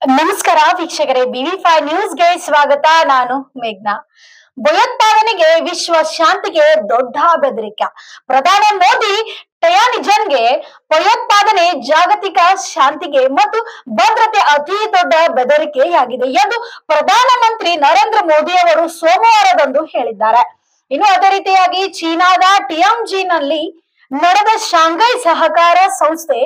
ನಮಸ್ಕಾರ ವೀಕ್ಷಕರೇ, BV5 ನ್ಯೂಸ್ಗೆ ಸ್ವಾಗತ. ನಾನು ಮೇಘ್ನಾ. ಭಯೋತ್ಪಾದನೆಗೆ ವಿಶ್ವ ಶಾಂತಿಗೆ ದೊಡ್ಡ ಬೆದರಿಕೆ. ಪ್ರಧಾನಿ ಮೋದಿ ಟಯಾನಿಜನ್ಗೆ ಭಯೋತ್ಪಾದನೆ ಜಾಗತಿಕ ಶಾಂತಿಗೆ ಮತ್ತು ಭದ್ರತೆ ಅತಿ ದೊಡ್ಡ ಬೆದರಿಕೆಯಾಗಿದೆ ಎಂದು ಪ್ರಧಾನಮಂತ್ರಿ ನರೇಂದ್ರ ಮೋದಿ ಅವರು ಸೋಮವಾರದಂದು ಹೇಳಿದ್ದಾರೆ. ಇನ್ನು ಅದೇ ರೀತಿಯಾಗಿ ಚೀನಾದ ಟಿಯಾಂಜಿನ್ನಲ್ಲಿ ನಡೆದ ಶಾಂಘೈ ಸಹಕಾರ ಸಂಸ್ಥೆ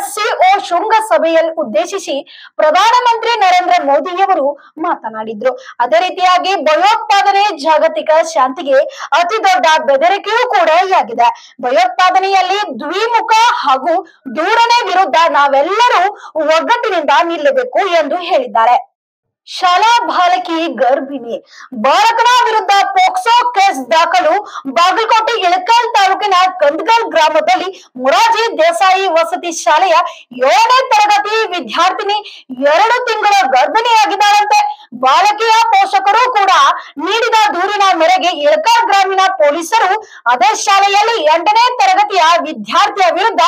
SCO ಶೃಂಗಸಭೆಯಲ್ಲಿ ಉದ್ದೇಶಿಸಿ ಪ್ರಧಾನಮಂತ್ರಿ ನರೇಂದ್ರ ಮೋದಿಯವರು ಮಾತನಾಡಿದ್ರು. ಅದೇ ರೀತಿಯಾಗಿ ಭಯೋತ್ಪಾದನೆ ಜಾಗತಿಕ ಶಾಂತಿಗೆ ಅತಿ ದೊಡ್ಡ ಬೆದರಿಕೆಯೂ ಕೂಡ ಆಗಿದೆ. ಭಯೋತ್ಪಾದನೆಯಲ್ಲಿ ದ್ವಿಮುಖ ಹಾಗೂ ಧೋರಣೆ ವಿರುದ್ಧ ನಾವೆಲ್ಲರೂ ಒಗ್ಗಟ್ಟಿನಿಂದ ನಿಲ್ಲಬೇಕು ಎಂದು ಹೇಳಿದ್ದಾರೆ. ಶಾಲಾ ಬಾಲಕಿ ಗರ್ಭಿಣಿ ಬಾಲಕನ ವಿರುದ್ಧ ಪೋಕ್ಸೋ ಕೇಸ್ ದಾಖಲು. ಬಾಗಲಕೋಟೆ ಇಳಕಲ್ ತಾಲೂಕಿನ ಕಂದಗಲ್ ಗ್ರಾಮದಲ್ಲಿ ಮೊರಾರ್ಜಿ ದೇಸಾಯಿ ವಸತಿ ಶಾಲೆಯ 7ನೇ ತರಗತಿ ವಿದ್ಯಾರ್ಥಿನಿ 2 ತಿಂಗಳ ಗರ್ಭಿಣಿಯಾಗಿದ್ದಾರಂತೆ. ಬಾಲಕಿಯ ಪೋಷಕರು ಕೂಡ ನೀಡಿದ ದೂರಿನ ಮೇರೆಗೆ ಇಳಕಲ್ ಗ್ರಾಮೀಣ ಪೊಲೀಸರು ಅದೇ ಶಾಲೆಯಲ್ಲಿ 8ನೇ ತರಗತಿಯ ವಿದ್ಯಾರ್ಥಿಯ ವಿರುದ್ಧ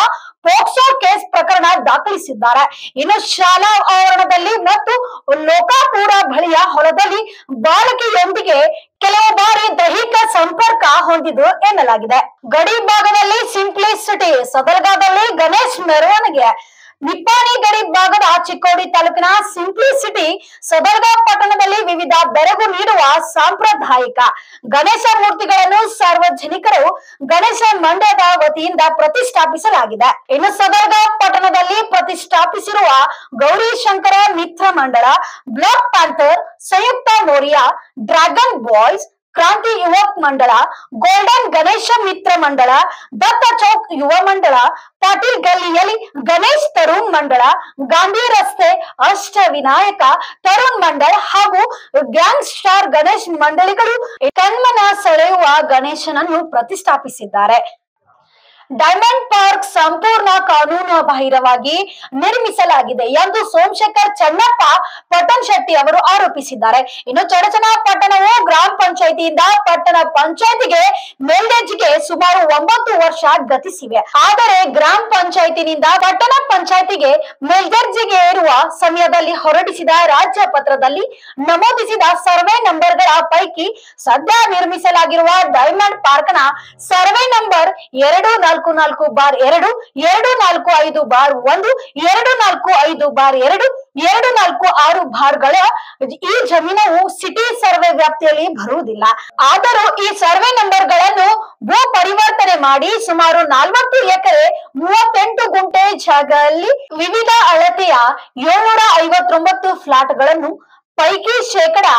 ಪೋಕ್ಸೋ ಕೇಸ್ ಪ್ರಕರಣ ದಾಖಲಿಸಿದ್ದಾರೆ. ಇನ್ನು ಶಾಲಾ ಆವರಣದಲ್ಲಿ ಮತ್ತು ಲೋಕಾಪುರ ಬಳಿಯ ಹೊಲದಲ್ಲಿ ಬಾಲಕಿಯೊಂದಿಗೆ ಕೆಲವು ಬಾರಿ ದೈಹಿಕ ಸಂಪರ್ಕ ಹೊಂದಿದ್ದು ಎನ್ನಲಾಗಿದೆ. ಗಡಿ ಭಾಗದಲ್ಲಿ ಸಿಂಪ್ಲಿಸಿಟಿ ಸದರ್ಗಾದಲ್ಲಿ ಗಣೇಶ್ ಮೆರವಣಿಗೆ. ನಿಪ್ಪಾಣಿ ಗಡಿ ಭಾಗದ ಚಿಕ್ಕೋಡಿ ತಾಲೂಕಿನ ಸಿಂಪ್ಲಿಸಿಟಿ ಸದರ್ಗ ಪಟ್ಟಣದಲ್ಲಿ ವಿವಿಧ ಬೆರಗು ನೀಡುವ ಸಾಂಪ್ರದಾಯಿಕ ಗಣೇಶ ಮೂರ್ತಿಗಳನ್ನು ಸಾರ್ವಜನಿಕರು ಗಣೇಶ ಮಂಡಳದ ವತಿಯಿಂದ ಪ್ರತಿಷ್ಠಾಪಿಸಲಾಗಿದೆ. ಇನ್ನು ಸದರ್ಗ ಪಟ್ಟಣದಲ್ಲಿ ಪ್ರತಿಷ್ಠಾಪಿಸಿರುವ ಗೌರಿಶಂಕರ ಮಿತ್ರ ಮಂಡಳ, ಬ್ಲಾಕ್ ಪ್ಯಾಂಥರ್, ಸಂಯುಕ್ತ ಮೋರಿಯಾ, ಡ್ರ್ಯಾಗನ್ ಬಾಯ್ಸ್, ಕ್ರಾಂತಿ ಯುವಕ್ ಮಂಡಳ, ಗೋಲ್ಡನ್ ಗಣೇಶ ಮಿತ್ರ ಮಂಡಳ, ದತ್ತ ಚೌಕ್ ಯುವ ಮಂಡಳ, ಪಾಟೀಲ್ ಗಲ್ಲಿಯಲ್ಲಿ ಗಣೇಶ್ ತರುಣ್ ಮಂಡಳ, ಗಾಂಧಿ ರಸ್ತೆ ಅಷ್ಟ ವಿನಾಯಕ ತರುಣ್ ಮಂಡಳ ಹಾಗೂ ಗ್ಯಾಂಗ್ ಸ್ಟಾರ್ ಗಣೇಶ್ ಮಂಡಳಿಗಳು ಕಣ್ಮನ ಸೆಳೆಯುವ ಗಣೇಶನನ್ನು ಪ್ರತಿಷ್ಠಾಪಿಸಿದ್ದಾರೆ. ಡೈಮಂಡ್ ಪಾರ್ಕ್ ಸಂಪೂರ್ಣ ಕಾನೂನು ಬಾಹಿರವಾಗಿ ನಿರ್ಮಿಸಲಾಗಿದೆ ಎಂದು ಸೋಮಶೇಖರ್ ಚನ್ನಪ್ಪ ಪಟ್ಟಣಶೆಟ್ಟಿ ಅವರು ಆರೋಪಿಸಿದ್ದಾರೆ. ಇನ್ನು ಚಡಚನಪಟ್ಟಣವು ಗ್ರಾಮ ಪಂಚಾಯಿತಿಯಿಂದ ಪಟ್ಟಣ ಪಂಚಾಯಿತಿಗೆ ಮೇಲ್ದರ್ಜೆಗೆ ಸುಮಾರು 9 ವರ್ಷ ಗತಿಸಿವೆ. ಆದರೆ ಗ್ರಾಮ ಪಂಚಾಯಿತಿನಿಂದ ಪಟ್ಟಣ ಪಂಚಾಯಿತಿಗೆ ಮೇಲ್ದರ್ಜೆಗೆ ಏರುವ ಸಮಯದಲ್ಲಿ ಹೊರಡಿಸಿದ ರಾಜ್ಯ ಪತ್ರದಲ್ಲಿ ನಮೂದಿಸಿದ ಸರ್ವೆ ನಂಬರ್ಗಳ ಪೈಕಿ ಸದ್ಯ ನಿರ್ಮಿಸಲಾಗಿರುವ ಡೈಮಂಡ್ ಪಾರ್ಕ್ನ ಸರ್ವೆ ನಂಬರ್ 244/2, 245/1, 245/2, 246 ಈ ಜಮೀನವು ಸಿಟಿ ಸರ್ವೆ ವ್ಯಾಪ್ತಿಯಲ್ಲಿ ಬರುವುದಿಲ್ಲ. ಆದರೂ ಈ ಸರ್ವೆ ನಂಬರ್ಗಳನ್ನು ಭೂ ಪರಿವರ್ತನೆ ಮಾಡಿ ಸುಮಾರು 40 ಎಕರೆ 38 ಗುಂಟೆ ಜಾಗದಲ್ಲಿ ವಿವಿಧ ಅಳತೆಯ 759 ಫ್ಲಾಟ್ಗಳನ್ನು ಪೈಕಿ ಶೇಕಡಾ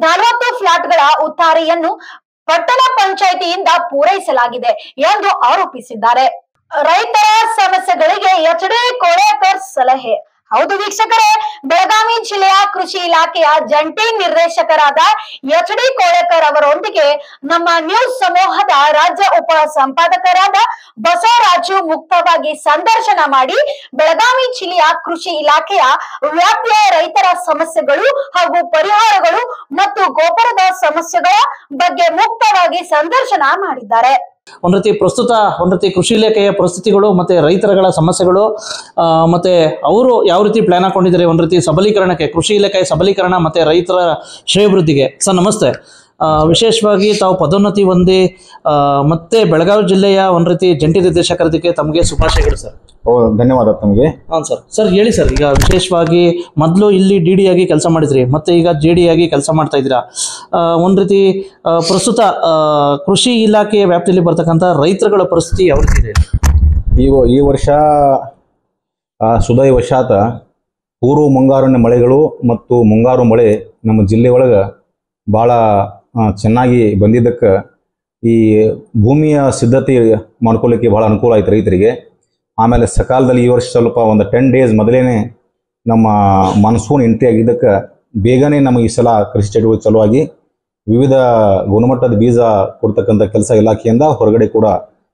40 ಫ್ಲಾಟ್ಗಳ ಉತ್ತಾರಿಯನ್ನು ಪಟ್ಟಣ ಪಂಚಾಯಿತಿಯಿಂದ ಪೂರೈಸಲಾಗಿದೆ ಎಂದು ಆರೋಪಿಸಿದ್ದಾರೆ. ರೈತರ ಸಮಸ್ಯೆಗಳಿಗೆ HD ಕೋಳೇಕರ್ ಸಲಹೆ. ಹೌದು ವೀಕ್ಷಕರೇ, ಬೆಳಗಾವಿ ಜಿಲ್ಲೆಯ ಕೃಷಿ ಇಲಾಖೆಯ ಜಂಟಿ ನಿರ್ದೇಶಕರಾದ HD ಕೋಳೇಕರ್ ಅವರೊಂದಿಗೆ ನಮ್ಮ ನ್ಯೂಸ್ ಸಮೂಹದ ರಾಜ್ಯ ಉಪ ಸಂಪಾದಕರಾದ ಬಸವರಾಜು ಮುಕ್ತವಾಗಿ ಸಂದರ್ಶನ ಮಾಡಿ ಬೆಳಗಾವಿ ಜಿಲ್ಲೆಯ ಕೃಷಿ ಇಲಾಖೆಯ ವ್ಯಾಪ್ತಿಯ ರೈತರ ಸಮಸ್ಯೆಗಳು ಹಾಗೂ ಪರಿಹಾರಗಳು ಮತ್ತು ಗೋಪುರದ ಸಮಸ್ಯೆಗಳ ಬಗ್ಗೆ ಮುಕ್ತವಾಗಿ ಸಂದರ್ಶನ ಮಾಡಿದ್ದಾರೆ. ಒಂದು ರೀತಿ ಕೃಷಿ ಇಲಾಖೆಯ ಪರಿಸ್ಥಿತಿಗಳು ಮತ್ತು ರೈತರುಗಳ ಸಮಸ್ಯೆಗಳು ಮತ್ತು ಅವರು ಯಾವ ರೀತಿ ಪ್ಲ್ಯಾನ್ ಹಾಕೊಂಡಿದ್ದಾರೆ ಒಂದು ರೀತಿ ಸಬಲೀಕರಣಕ್ಕೆ, ಕೃಷಿ ಇಲಾಖೆಯ ಸಬಲೀಕರಣ ಮತ್ತು ರೈತರ ಶ್ರೇಯೋಭಿವೃದ್ಧಿಗೆ. ಸರ್ ನಮಸ್ತೆ. ವಿಶೇಷವಾಗಿ ತಾವು ಪದೋನ್ನತಿ ಹೊಂದಿ ಮತ್ತೆ ಬೆಳಗಾವಿ ಜಿಲ್ಲೆಯ ಒಂದು ರೀತಿ ಜಂಟಿ ನಿರ್ದೇಶಕರದಕ್ಕೆ ತಮಗೆ ಶುಭಾಶಯಗಳು ಸರ್. ಧನ್ಯವಾದ ತಮಗೆ. ಹಾಂ ಸರ್ ಹೇಳಿ ಸರ್, ಈಗ ವಿಶೇಷವಾಗಿ ಮೊದಲು ಇಲ್ಲಿ DD ಆಗಿ ಕೆಲಸ ಮಾಡಿದ್ರಿ, ಮತ್ತೆ ಈಗ JD ಆಗಿ ಕೆಲಸ ಮಾಡ್ತಾ ಇದ್ದೀರಾ. ಒಂದು ರೀತಿ ಪ್ರಸ್ತುತ ಕೃಷಿ ಇಲಾಖೆಯ ವ್ಯಾಪ್ತಿಯಲ್ಲಿ ಬರ್ತಕ್ಕಂಥ ರೈತರುಗಳ ಪರಿಸ್ಥಿತಿ ಯಾವ ರೀತಿ ಇದೆ? ಈ ವರ್ಷ ಸುದೈವಶಾತ್ ಪೂರ್ವ ಮುಂಗಾರಿನ ಮಳೆಗಳು ಮತ್ತು ಮುಂಗಾರು ಮಳೆ ನಮ್ಮ ಜಿಲ್ಲೆ ಒಳಗೆ ಭಾಳ ಚೆನ್ನಾಗಿ ಬಂದಿದ್ದಕ್ಕೆ ಈ ಭೂಮಿಯ ಸಿದ್ಧತೆ ಮಾಡ್ಕೊಳ್ಳಿಕ್ಕೆ ಭಾಳ ಅನುಕೂಲ ಆಯ್ತು ರೈತರಿಗೆ. ಆಮೇಲೆ ಸಕಾಲದಲ್ಲಿ ಈ ವರ್ಷ ಸ್ವಲ್ಪ ಒಂದು 10 ಡೇಸ್ ಮೊದಲೇ ನಮ್ಮ ಮಾನ್ಸೂನ್ ಎಂಟ್ರಿ ಆಗಿದ್ದಕ್ಕೆ ಬೇಗನೆ ನಮಗೆ ಈ ಸಲ ಕೃಷಿ ಚಟುವಟಿಕೆ ಸಲುವಾಗಿ ವಿವಿಧ ಗುಣಮಟ್ಟದ ಬೀಜ ಕೊಡ್ತಕ್ಕಂಥ ಕೆಲಸ ಇಲಾಖೆಯಿಂದ ಹೊರಗಡೆ ಕೂಡ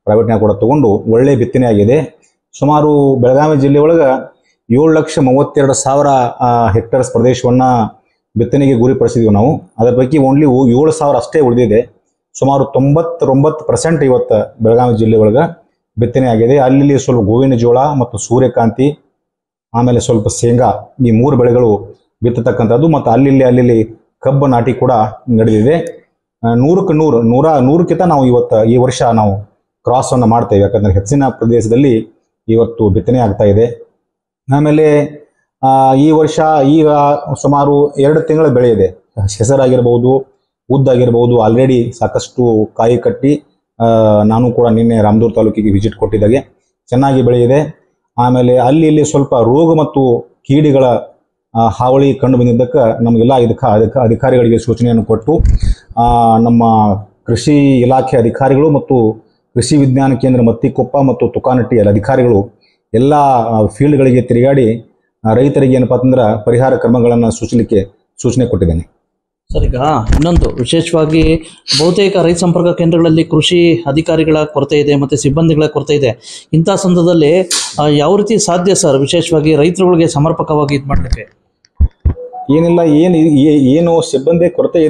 ಪ್ರೈವೇಟ್ನಾಗ ಕೂಡ ತೊಗೊಂಡು ಒಳ್ಳೆ ಬಿತ್ತನೆ ಆಗಿದೆ. ಸುಮಾರು ಬೆಳಗಾವಿ ಜಿಲ್ಲೆ ಒಳಗೆ 7,32,000 ಹೆಕ್ಟೇರ್ಸ್ ಪ್ರದೇಶವನ್ನು ಬಿತ್ತನೆಗೆ ಗುರಿಪಡಿಸಿದ್ದೀವಿ ನಾವು. ಅದರ ಪೈಕಿ ಓನ್ಲಿ 7,000 ಅಷ್ಟೇ ಉಳಿದಿದೆ. ಸುಮಾರು 99% ಇವತ್ತು ಬೆಳಗಾವಿ ಜಿಲ್ಲೆ ಒಳಗೆ ಬಿತ್ತನೆ ಆಗಿದೆ. ಅಲ್ಲಿ ಸ್ವಲ್ಪ ಗೋವಿನ ಜೋಳ ಮತ್ತು ಸೂರ್ಯಕಾಂತಿ ಆಮೇಲೆ ಸ್ವಲ್ಪ ಶೇಂಗಾ, ಈ 3 ಬೆಳೆಗಳು ಬಿತ್ತತಕ್ಕಂಥದ್ದು. ಮತ್ತು ಅಲ್ಲಿ ಕಬ್ಬು ನಾಟಿ ಕೂಡ ನಡೆದಿದೆ. 100ಕ್ಕೆ 100ಕ್ಕಿಂತ ನಾವು ಈ ವರ್ಷ ನಾವು ಕ್ರಾಸನ್ನು ಮಾಡ್ತೇವೆ, ಯಾಕಂದರೆ ಹೆಚ್ಚಿನ ಪ್ರದೇಶದಲ್ಲಿ ಇವತ್ತು ಬಿತ್ತನೆ ಆಗ್ತಾ ಇದೆ. ಆಮೇಲೆ ಈ ವರ್ಷ ಈಗ ಸುಮಾರು 2 ತಿಂಗಳ ಬೆಳೆ ಇದೆ. ಹೆಸರಾಗಿರ್ಬೋದು, ಉದ್ದಾಗಿರ್ಬೋದು, ಆಲ್ರೆಡಿ ಸಾಕಷ್ಟು ಕಾಯಿ ಕಟ್ಟಿ ನಾನು ಕೂಡ ನಿನ್ನೆ ರಾಮದುರ್ಗ ತಾಲೂಕಿಗೆ ವಿಸಿಟ್ ಕೊಟ್ಟಿದ್ದಾಗೆ ಚೆನ್ನಾಗಿ ಬೆಳೆಯಿದೆ. ಆಮೇಲೆ ಇಲ್ಲಿ ಸ್ವಲ್ಪ ರೋಗ ಮತ್ತು ಕೀಡಿಗಳ ಹಾವಳಿ ಕಂಡು ಬಂದಿದ್ದಕ್ಕೆ ನಮಗೆಲ್ಲ ಇದಕ್ಕೆ ಅಧಿಕಾರಿಗಳಿಗೆ ಸೂಚನೆಯನ್ನು ಕೊಟ್ಟು ನಮ್ಮ ಕೃಷಿ ಇಲಾಖೆ ಅಧಿಕಾರಿಗಳು ಮತ್ತು ಕೃಷಿ ವಿಜ್ಞಾನ ಕೇಂದ್ರ ಮತ್ತಿಕೊಪ್ಪ ಮತ್ತು ತುಕಾನಟ್ಟಿ ಅಧಿಕಾರಿಗಳು ಎಲ್ಲ ಫೀಲ್ಡ್ಗಳಿಗೆ ತಿರುಗಾಡಿ ರೈತರಿಗೆ ಏನಪ್ಪ ಅಂತಂದ್ರೆ ಪರಿಹಾರ ಕ್ರಮಗಳನ್ನು ಸೂಚನೆ ಕೊಟ್ಟಿದ್ದೇನೆ. ಸರ್, ಈಗ ಇನ್ನೊಂದು ವಿಶೇಷವಾಗಿ ಬಹುತೇಕ ರೈತ ಸಂಪರ್ಕ ಕೇಂದ್ರಗಳಲ್ಲಿ ಕೃಷಿ ಅಧಿಕಾರಿಗಳ ಕೊರತೆ ಇದೆ ಮತ್ತು ಸಿಬ್ಬಂದಿಗಳ ಕೊರತೆ ಇದೆ. ಇಂಥ ಸಂದರ್ಭದಲ್ಲಿ ಯಾವ ರೀತಿ ಸಾಧ್ಯ ಸರ್, ವಿಶೇಷವಾಗಿ ರೈತರುಗಳಿಗೆ ಸಮರ್ಪಕವಾಗಿ ಇದು ಮಾಡಲಿಕ್ಕೆ? ಏನಿಲ್ಲ, ಏನು ಸಿಬ್ಬಂದಿ ಕೊರತೆ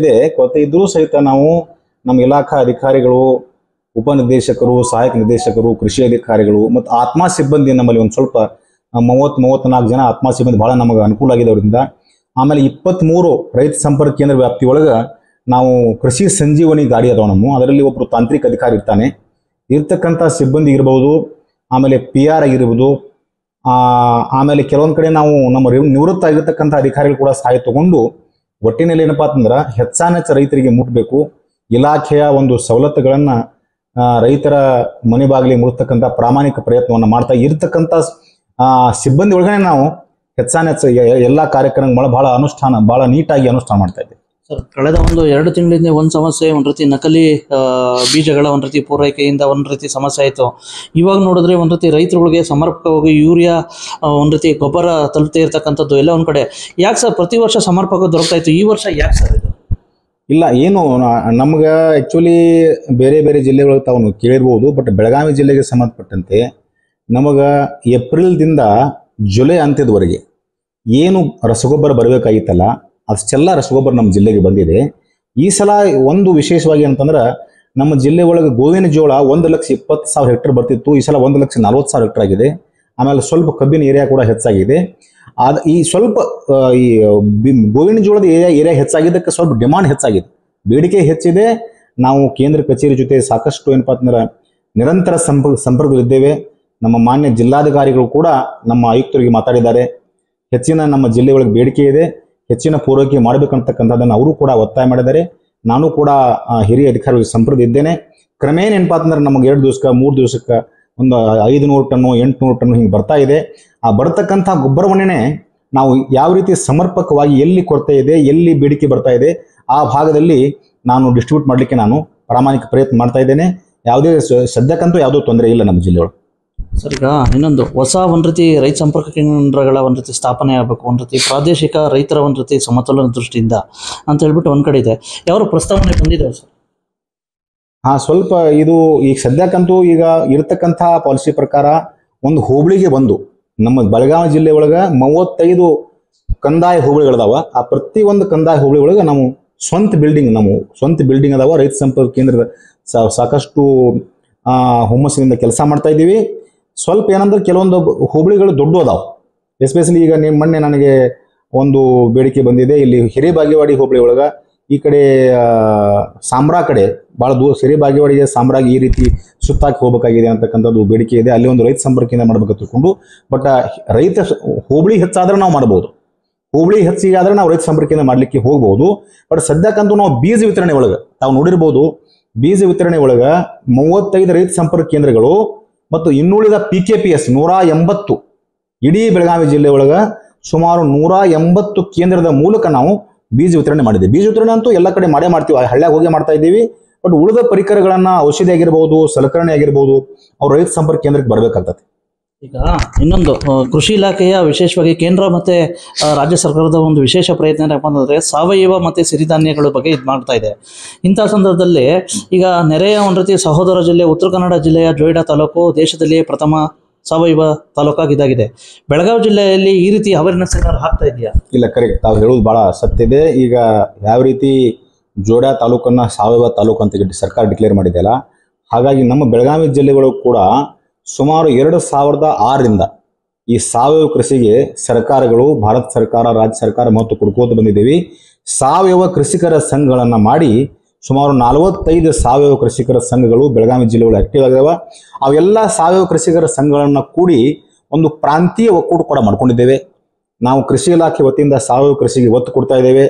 ಇದ್ರೂ ಸಹಿತ ನಾವು ನಮ್ಮ ಇಲಾಖಾ ಅಧಿಕಾರಿಗಳು, ಉಪನಿರ್ದೇಶಕರು, ಸಹಾಯಕ ನಿರ್ದೇಶಕರು, ಕೃಷಿ ಅಧಿಕಾರಿಗಳು ಮತ್ತು ಆತ್ಮ ಸಿಬ್ಬಂದಿ ನಮ್ಮಲ್ಲಿ ಒಂದು ಸ್ವಲ್ಪ 30-34 ಜನ ಆತ್ಮ ಸಿಬ್ಬಂದಿ ಭಾಳ ನಮಗೆ ಅನುಕೂಲ ಆಗಿದೆ ಅವರಿಂದ. ಆಮೇಲೆ 23 ರೈತ ಸಂಪರ್ಕ ಕೇಂದ್ರ ವ್ಯಾಪ್ತಿಯೊಳಗೆ ನಾವು ಕೃಷಿ ಸಂಜೀವನಿ ಗಾಡಿ ಅದಾವ ನಮ್ಮ, ಅದರಲ್ಲಿ ಒಬ್ಬರು ತಾಂತ್ರಿಕ ಅಧಿಕಾರಿ ಇರ್ತಕ್ಕಂಥ ಸಿಬ್ಬಂದಿ ಇರ್ಬೋದು, ಆಮೇಲೆ PR ಆಗಿರ್ಬೋದು, ಆಮೇಲೆ ಕೆಲವೊಂದು ಕಡೆ ನಾವು ನಮ್ಮ ನಿವೃತ್ತ ಆಗಿರ್ತಕ್ಕಂಥ ಅಧಿಕಾರಿಗಳು ಕೂಡ ಸಹಾಯ ತಗೊಂಡು ಒಟ್ಟಿನಲ್ಲಿ ಏನಪ್ಪಾ ಅಂತಂದ್ರೆ ಹೆಚ್ಚಾನೆಚ್ಚ ರೈತರಿಗೆ ಮುಟ್ಟಬೇಕು, ಇಲಾಖೆಯ ಒಂದು ಸವಲತ್ತುಗಳನ್ನು ರೈತರ ಮನೆ ಬಾಗಿಲಿಗೆ ಮುಟ್ಟತಕ್ಕಂಥ ಪ್ರಾಮಾಣಿಕ ಪ್ರಯತ್ನವನ್ನು ಮಾಡ್ತಾ ಇರ್ತಕ್ಕಂಥ ಸಿಬ್ಬಂದಿ ಒಳಗಡೆ ನಾವು ಹೆಚ್ಚಾನೆಚ್ಚ ಎಲ್ಲ ಕಾರ್ಯಕ್ರಮಗಳು ಭಾಳ ನೀಟಾಗಿ ಅನುಷ್ಠಾನ ಮಾಡ್ತಾ ಇದ್ದೀವಿ. ಸರ್, ಕಳೆದ 2 ತಿಂಗಳಿಂದ ಒಂದು ಸಮಸ್ಯೆ, ಒಂದು ರೀತಿ ನಕಲಿ ಬೀಜಗಳ ಒಂದು ರೀತಿ ಪೂರೈಕೆಯಿಂದ ಒಂದು ರೀತಿ ಸಮಸ್ಯೆ ಆಯಿತು. ಇವಾಗ ನೋಡಿದ್ರೆ ಒಂದು ರೀತಿ ರೈತರುಗಳಿಗೆ ಸಮರ್ಪಕವಾಗಿ ಯೂರಿಯಾ ಒಂದು ರೀತಿ ಗೊಬ್ಬರ ತಲುಪದೇ ಇರತಕ್ಕಂಥದ್ದು ಎಲ್ಲ ಒಂದು ಕಡೆ. ಯಾಕೆ ಸರ್ ಪ್ರತಿ ವರ್ಷ ಸಮರ್ಪಕ ದೊರಕ್ತಾ ಇತ್ತು, ಈ ವರ್ಷ ಯಾಕೆ ಸರ್ ಇದು? ಇಲ್ಲ, ಏನು ನಮ್ಗೆ ಆ್ಯಕ್ಚುಲಿ ಬೇರೆ ಜಿಲ್ಲೆಗಳು ತಾವು ಕೇಳಿರ್ಬೋದು, ಬಟ್ ಬೆಳಗಾವಿ ಜಿಲ್ಲೆಗೆ ಸಂಬಂಧಪಟ್ಟಂತೆ ನಮಗೆ ಏಪ್ರಿಲ್ದಿಂದ ಜುಲೈ ಅಂತ್ಯದವರೆಗೆ ಏನು ರಸಗೊಬ್ಬರ ಬರಬೇಕಾಗಿತ್ತಲ್ಲ ಅಷ್ಟೆಲ್ಲ ರಸಗೊಬ್ಬರ ನಮ್ಮ ಜಿಲ್ಲೆಗೆ ಬಂದಿದೆ. ಈ ಸಲ ಒಂದು ವಿಶೇಷವಾಗಿ ಅಂತಂದ್ರೆ ನಮ್ಮ ಜಿಲ್ಲೆ ಒಳಗೆ ಗೋವಿನ ಜೋಳ 1,20,000 ಹೆಕ್ಟರ್ ಬರ್ತಿತ್ತು, ಈ ಸಲ 1,40,000 ಹೆಕ್ಟರ್ ಆಗಿದೆ. ಆಮೇಲೆ ಸ್ವಲ್ಪ ಕಬ್ಬಿನ ಏರಿಯಾ ಕೂಡ ಹೆಚ್ಚಾಗಿದೆ. ಈ ಸ್ವಲ್ಪ ಈ ಗೋವಿನ ಜೋಳದ ಏರಿಯಾ ಹೆಚ್ಚಾಗಿದ್ದಕ್ಕೆ ಸ್ವಲ್ಪ ಡಿಮಾಂಡ್ ಹೆಚ್ಚಾಗಿದೆ, ಬೇಡಿಕೆ ಹೆಚ್ಚಿದೆ. ನಾವು ಕೇಂದ್ರ ಕಚೇರಿ ಜೊತೆ ಸಾಕಷ್ಟು ಏನಪ್ಪ ಅಂತಂದ್ರೆ ನಿರಂತರ ಸಂಪರ್ಕದಲ್ಲಿದ್ದೇವೆ. ನಮ್ಮ ಮಾನ್ಯ ಜಿಲ್ಲಾಧಿಕಾರಿಗಳು ಕೂಡ ನಮ್ಮ ಆಯುಕ್ತರಿಗೆ ಮಾತಾಡಿದ್ದಾರೆ. ಹೆಚ್ಚಿನ ನಮ್ಮ ಜಿಲ್ಲೆ ಒಳಗೆ ಬೇಡಿಕೆ ಇದೆ, ಹೆಚ್ಚಿನ ಪೂರೈಕೆ ಮಾಡಬೇಕಂತಕ್ಕಂಥದ್ದನ್ನು ಅವರು ಕೂಡ ಒತ್ತಾಯ ಮಾಡಿದ್ದಾರೆ. ನಾನು ಕೂಡ ಹಿರಿಯ ಅಧಿಕಾರಿಗಳಿಗೆ ಸಂಪರ್ಕ ಇದ್ದೇನೆ. ಕ್ರಮೇಣ ಏನಪ್ಪ ಅಂತಂದ್ರೆ ನಮಗೆ 2 ದಿವಸಕ್ಕೆ 3 ದಿವಸಕ್ಕೆ ಒಂದು 500 ಟನ್ನು 800 ಟನ್ನು ಹಿಂಗೆ ಬರ್ತಾ ಇದೆ. ಆ ಬರ್ತಕ್ಕಂಥ ಗೊಬ್ಬರವನ್ನೇ ನಾವು ಯಾವ ರೀತಿ ಸಮರ್ಪಕವಾಗಿ ಎಲ್ಲಿ ಕೊರತೆ ಇದೆ, ಎಲ್ಲಿ ಬೇಡಿಕೆ ಬರ್ತಾ ಇದೆ ಆ ಭಾಗದಲ್ಲಿ ನಾನು ಡಿಸ್ಟ್ರಿಬ್ಯೂಟ್ ಮಾಡಲಿಕ್ಕೆ ನಾನು ಪ್ರಾಮಾಣಿಕ ಪ್ರಯತ್ನ ಮಾಡ್ತಾ ಇದ್ದೇನೆ. ಯಾವುದೇ ಸದ್ಯಕ್ಕಂತೂ ಯಾವುದೂ ತೊಂದರೆ ಇಲ್ಲ ನಮ್ಮ ಜಿಲ್ಲೆಯೊಳಗೆ. ಸರ್, ಈಗ ಇನ್ನೊಂದು ಹೊಸ ಒಂದು ರೀತಿ ರೈತ ಸಂಪರ್ಕ ಕೇಂದ್ರಗಳ ಒಂದು ರೀತಿ ಸ್ಥಾಪನೆ ಆಗಬೇಕು, ಒಂದು ರೀತಿ ಪ್ರಾದೇಶಿಕ ರೈತರ ಒಂದು ರೀತಿ ಸಮತೋಲನ ದೃಷ್ಟಿಯಿಂದ ಅಂತ ಹೇಳ್ಬಿಟ್ಟು ಒಂದು ಕಡೆ ಇದೆ. ಯಾವ ಪ್ರಸ್ತಾವನೆ ಬಂದಿದೆ ಸರ್? ಸ್ವಲ್ಪ ಇದು ಈಗ ಸದ್ಯಕ್ಕಂತೂ ಈಗ ಇರತಕ್ಕಂಥ ಪಾಲಿಸಿ ಪ್ರಕಾರ ಒಂದು ಹೋಬಳಿಗೆ ಬಂದು ನಮ್ಮ ಬೆಳಗಾವಿ ಜಿಲ್ಲೆ ಒಳಗೆ 35 ಕಂದಾಯ ಹೋಬಳಿಗಳದಾವ. ಆ ಪ್ರತಿಯೊಂದು ಕಂದಾಯ ಹೋಬಳಿ ಒಳಗೆ ನಾವು ಸ್ವಂತ ಬಿಲ್ಡಿಂಗ್ ಅದಾವ. ರೈತ ಸಂಪರ್ಕ ಕೇಂದ್ರದ ಸಾಕಷ್ಟು ಹುಮ್ಮಸ್ಸಿನಿಂದ ಕೆಲಸ ಮಾಡ್ತಾ ಇದ್ದೀವಿ. ಸ್ವಲ್ಪ ಏನಂದ್ರೆ ಕೆಲವೊಂದು ಹೋಬಳಿಗಳು ದೊಡ್ಡ ಅದಾವ. ಎಸ್ಪೆಷಲಿ ಈಗ ಮೊನ್ನೆ ನನಗೆ ಒಂದು ಬೇಡಿಕೆ ಬಂದಿದೆ, ಇಲ್ಲಿ ಹಿರೇಬಾಗೇವಾಡಿ ಹೋಬಳಿ ಒಳಗೆ ಈ ಕಡೆ ಸಾಮ್ರಾ ಕಡೆ ಭಾಳ ದೂರ, ಹಿರೇಬಾಗೇವಾಡಿಗೆ ಸಾಮ್ರಾಗಿ ಈ ರೀತಿ ಸುತ್ತಾಕಿ ಹೋಗಬೇಕಾಗಿದೆ ಅಂತಕ್ಕಂಥದ್ದು ಬೇಡಿಕೆ ಇದೆ. ಅಲ್ಲಿ ಒಂದು ರೈತ ಸಂಪರ್ಕ ಕೇಂದ್ರ ಮಾಡ್ಬೇಕು ತಿಳ್ಕೊಂಡು, ಬಟ್ ರೈತ ಹೋಬಳಿ ಹೆಚ್ಚಾದ್ರೆ ನಾವು ಮಾಡ್ಬೋದು, ಹೋಬಳಿ ಹೆಚ್ಚಿಗಾದ್ರೆ ನಾವು ರೈತ ಸಂಪರ್ಕ ಕೇಂದ್ರ ಮಾಡಲಿಕ್ಕೆ ಹೋಗ್ಬೋದು. ಬಟ್ ಸದ್ಯಕ್ಕಂತೂ ನಾವು ಬೀಜ ವಿತರಣೆ ಒಳಗೆ ತಾವು ನೋಡಿರ್ಬೋದು, ಬೀಜ ವಿತರಣೆ ಒಳಗೆ 35 ರೈತ ಸಂಪರ್ಕ ಕೇಂದ್ರಗಳು ಮತ್ತು ಇನ್ನುಳಿದ PKPS 180 ಇಡೀ ಬೆಳಗಾವಿ ಜಿಲ್ಲೆ ಒಳಗೆ ಸುಮಾರು 180 ಕೇಂದ್ರದ ಮೂಲಕ ನಾವು ಬೀಜ ವಿತರಣೆ ಮಾಡಿದ್ದೀವಿ. ಬೀಜ ವಿತರಣೆ ಅಂತೂ ಎಲ್ಲ ಕಡೆ ಮಾಡ್ತೀವಿ, ಹಳ್ಳಿಯಾಗ ಹೋಗಿ ಮಾಡ್ತಾ ಇದ್ದೀವಿ. ಬಟ್ ಉಳಿದ ಪರಿಕರಗಳನ್ನ ಔಷಧಿ ಆಗಿರ್ಬೋದು, ಸಲಕರಣೆ ಆಗಿರ್ಬೋದು, ಅವ್ರು ರೈತ ಸಂಪರ್ಕ ಕೇಂದ್ರಕ್ಕೆ ಬರಬೇಕಾಗ್ತದೆ. ಈಗ ಇನ್ನೊಂದು ಕೃಷಿ ಇಲಾಖೆಯ ವಿಶೇಷವಾಗಿ ಕೇಂದ್ರ ಮತ್ತು ರಾಜ್ಯ ಸರ್ಕಾರದ ಒಂದು ವಿಶೇಷ ಪ್ರಯತ್ನ ಏನಪ್ಪ ಅಂತಂದರೆ ಸಾವಯವ ಮತ್ತು ಸಿರಿಧಾನ್ಯಗಳ ಬಗ್ಗೆ ಇದು ಮಾಡ್ತಾ ಇದೆ. ಇಂಥ ಸಂದರ್ಭದಲ್ಲಿ ಈಗ ನೆರೆಯ ಒಂದು ರೀತಿ ಸಹೋದರ ಜಿಲ್ಲೆ ಉತ್ತರ ಕನ್ನಡ ಜಿಲ್ಲೆಯ ಜೋಯಿಡಾ ತಾಲೂಕು ದೇಶದಲ್ಲಿಯೇ ಪ್ರಥಮ ಸಾವಯವ ತಾಲೂಕಾಗಿ ಇದಾಗಿದೆ. ಬೆಳಗಾವಿ ಜಿಲ್ಲೆಯಲ್ಲಿ ಈ ರೀತಿ ಅವೇರ್ನೆಸ್ ಏನಾದ್ರು ಆಗ್ತಾ ಇದೆಯಾ? ಇಲ್ಲ, ಕರೆಕ್ಟ್, ತಾವು ಹೇಳೋದು ಭಾಳ ಸತ್ಯ ಇದೆ. ಈಗ ಯಾವ ರೀತಿ ಜೋಯಿಡಾ ತಾಲೂಕನ್ನು ಸಾವಯವ ತಾಲೂಕು ಅಂತ ಸರ್ಕಾರ ಡಿಕ್ಲೇರ್ ಮಾಡಿದೆಯಲ್ಲ, ಹಾಗಾಗಿ ನಮ್ಮ ಬೆಳಗಾವಿ ಜಿಲ್ಲೆಗಳು ಕೂಡ ಸುಮಾರು 2006ರಿಂದ ಈ ಸಾವಯವ ಕೃಷಿಗೆ ಸರ್ಕಾರಗಳು, ಭಾರತ ಸರ್ಕಾರ, ರಾಜ್ಯ ಸರ್ಕಾರ ಮಹತ್ವ ಕೊಡ್ಕೋತ ಬಂದಿದ್ದೀವಿ. ಸಾವಯವ ಕೃಷಿಕರ ಸಂಘಗಳನ್ನು ಮಾಡಿ ಸುಮಾರು 45 ಸಾವಯವ ಕೃಷಿಕರ ಸಂಘಗಳು ಬೆಳಗಾವಿ ಜಿಲ್ಲೆಗಳು ಆಕ್ಟಿವ್ ಆಗಿದಾವೆ. ಅವೆಲ್ಲ ಸಾವಯವ ಕೃಷಿಕರ ಸಂಘಗಳನ್ನು ಕೂಡಿ ಒಂದು ಪ್ರಾಂತೀಯ ಒಕ್ಕೂಟ ಕೂಡ ಮಾಡ್ಕೊಂಡಿದ್ದೇವೆ. ನಾವು ಕೃಷಿ ಇಲಾಖೆ ವತಿಯಿಂದ ಸಾವಯವ ಕೃಷಿಗೆ ಒತ್ತು ಕೊಡ್ತಾ ಇದ್ದೇವೆ.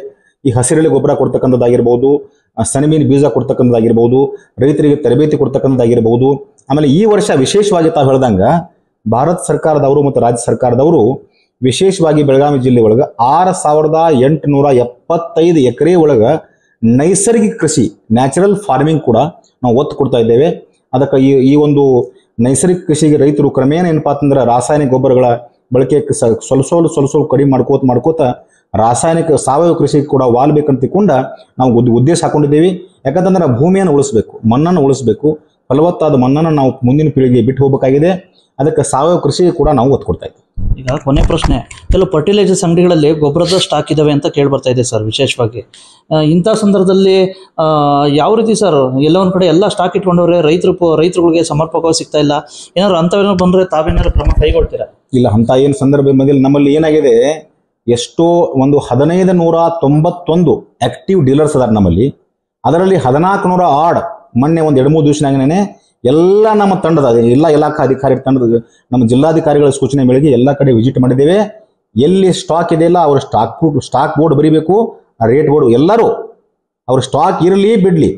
ಈ ಹಸಿರೆಲೆ ಗೊಬ್ಬರ ಕೊಡ್ತಕ್ಕಂಥದ್ದಾಗಿರ್ಬೋದು, ಸೆಣಬಿನ ಬೀಜ ಕೊಡ್ತಕ್ಕಂಥದ್ದಾಗಿರ್ಬೋದು, ರೈತರಿಗೆ ತರಬೇತಿ ಕೊಡ್ತಕ್ಕಂಥದ್ದಾಗಿರ್ಬೋದು. ಆಮೇಲೆ ಈ ವರ್ಷ ವಿಶೇಷವಾಗಿ ತಾವು ಹೇಳ್ದಂಗೆ ಭಾರತ ಸರ್ಕಾರದವರು ಮತ್ತು ರಾಜ್ಯ ಸರ್ಕಾರದವರು ವಿಶೇಷವಾಗಿ ಬೆಳಗಾವಿ ಜಿಲ್ಲೆ ಒಳಗೆ 6875 ಎಕರೆ ಒಳಗೆ ನೈಸರ್ಗಿಕ ಕೃಷಿ, ನ್ಯಾಚುರಲ್ ಫಾರ್ಮಿಂಗ್ ಕೂಡ ನಾವು ಒತ್ತು ಕೊಡ್ತಾ ಇದ್ದೇವೆ. ಅದಕ್ಕೆ ಈ ಒಂದು ನೈಸರ್ಗಿಕ ಕೃಷಿಗೆ ರೈತರು ಕ್ರಮೇಣ ಏನಪ್ಪಾ ಅಂತಂದ್ರೆ ರಾಸಾಯನಿಕ ಗೊಬ್ಬರಗಳ ಬಳಕೆ ಸ್ವಲ್ಪ ಕಡಿಮೆ ಮಾಡ್ಕೋತ ರಾಸಾಯನಿಕ ಸಾವಯವ ಕೃಷಿಗೆ ಕೂಡ ವಾಲ್ಬೇಕಂತ ತಿಳ್ಕೊಂಡ ನಾವು ಉದ್ದೇಶ ಹಾಕೊಂಡಿದ್ದೇವೆ. ಯಾಕಂತಂದ್ರೆ ಭೂಮಿಯನ್ನು ಉಳಿಸ್ಬೇಕು, ಮಣ್ಣನ್ನು ಉಳಿಸ್ಬೇಕು, ಫಲವತ್ತಾದ ಮಣ್ಣನ್ನು ನಾವು ಮುಂದಿನ ಪೀಳಿಗೆಗೆ ಬಿಟ್ಟು ಹೋಗಬೇಕಾಗಿದೆ. ಅದಕ್ಕೆ ಸಾವಯವ ಕೃಷಿಗೆ ಕೂಡ ನಾವು ಒತ್ತು ಕೊಡ್ತಾ ಇದ್ದೀವಿ. ಈಗ ಕೊನೆ ಪ್ರಶ್ನೆ, ಕೆಲವು ಫರ್ಟಿಲೈಸರ್ಸ್ ಅಂಗಡಿಗಳಲ್ಲಿ ಗೊಬ್ಬರದ ಸ್ಟಾಕ್ ಇದಾವೆ ಅಂತ ಕೇಳಿ ಬರ್ತಾ ಇದೆ ಸರ್. ವಿಶೇಷವಾಗಿ ಇಂಥ ಸಂದರ್ಭದಲ್ಲಿ ಯಾವ ರೀತಿ ಸರ್, ಎಲ್ಲ ಒಂದು ಕಡೆ ಎಲ್ಲ ಸ್ಟಾಕ್ ಇಟ್ಕೊಂಡವ್ರೆ, ರೈತರುಗಳಿಗೆ ಸಮರ್ಪಕವಾಗಿ ಸಿಗ್ತಾ ಇಲ್ಲ, ಏನಾದ್ರು ಅಂಥವೇನಾದ್ರು ಬಂದರೆ ತಾವೇನಾದ್ರು ಕ್ರಮ ಕೈಗೊಳ್ತೀರಾ? ಇಲ್ಲ, ಅಂಥ ಏನು ಸಂದರ್ಭ ಬಂದಿಲ್ಲ. ನಮ್ಮಲ್ಲಿ ಏನಾಗಿದೆ, ಎಷ್ಟೋ ಒಂದು 1591 ಆಕ್ಟಿವ್ ಡೀಲರ್ಸ್ ಅದಾರ ನಮ್ಮಲ್ಲಿ. ಅದರಲ್ಲಿ 1400 ಆಡ್ ಮೊನ್ನೆ ಒಂದು 2-3 ದಿವಸನಾಗನೇ ಎಲ್ಲ ನಮ್ಮ ತಂಡದ ಎಲ್ಲ ಇಲಾಖಾ ಅಧಿಕಾರಿ ತಂಡದ ನಮ್ಮ ಜಿಲ್ಲಾಧಿಕಾರಿಗಳ ಸೂಚನೆ ಮೇರೆಗೆ ಎಲ್ಲ ಕಡೆ ವಿಸಿಟ್ ಮಾಡಿದ್ದೇವೆ. ಎಲ್ಲಿ ಸ್ಟಾಕ್ ಇದೆಯಲ್ಲ ಅವ್ರ ಸ್ಟಾಕ್ ಬೋರ್ಡ್ ಬರೀಬೇಕು, ರೇಟ್ ಬೋರ್ಡ್ ಎಲ್ಲರೂ ಅವ್ರ ಸ್ಟಾಕ್ ಇರಲಿ ಬಿಡಲಿ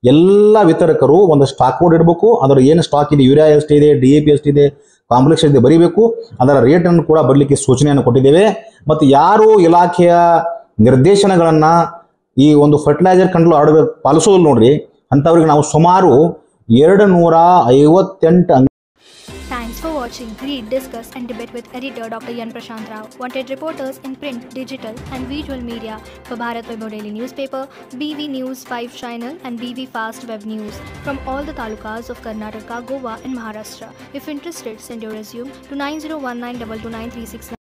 ಎಲ್ಲ ವಿತರಕರು ಒಂದು ಸ್ಟಾಕ್ ಬೋರ್ಡ್ ಇಡಬೇಕು. ಅದರ ಏನು ಸ್ಟಾಕ್ ಇದೆ, ಯೂರಿಯಾ ಎಷ್ಟಿದೆ, DAP ಎಷ್ಟಿದೆ, ಕಾಂಪ್ಲೆಕ್ಸ್ ಇದೆ ಬರೀಬೇಕು. ಅದರ ರೇಟನ್ನು ಕೂಡ ಬರಲಿಕ್ಕೆ ಸೂಚನೆಯನ್ನು ಕೊಟ್ಟಿದ್ದೇವೆ. ಮತ್ತು ಯಾರು ಇಲಾಖೆಯ ನಿರ್ದೇಶನಗಳನ್ನು ಈ ಒಂದು ಫರ್ಟಿಲೈಸರ್ ಕಂಟ್ರೋಲ್ ಆರ್ಡರ್ ಪಾಲಿಸೋದು ನೋಡ್ರಿ, ಅಂಥವ್ರಿಗೆ ನಾವು ಸುಮಾರು 258 Thanks for watching. Read, discuss and debate with editor Dr. Yan Prashant Rao. Wanted reporters in print, digital and visual media for Bharat Vaibhav Daily Newspaper, BV News 5 Channel and BV Fast Web News from all the talukas of Karnataka, Goa and Maharashtra. If interested, send your resume to 9019229369.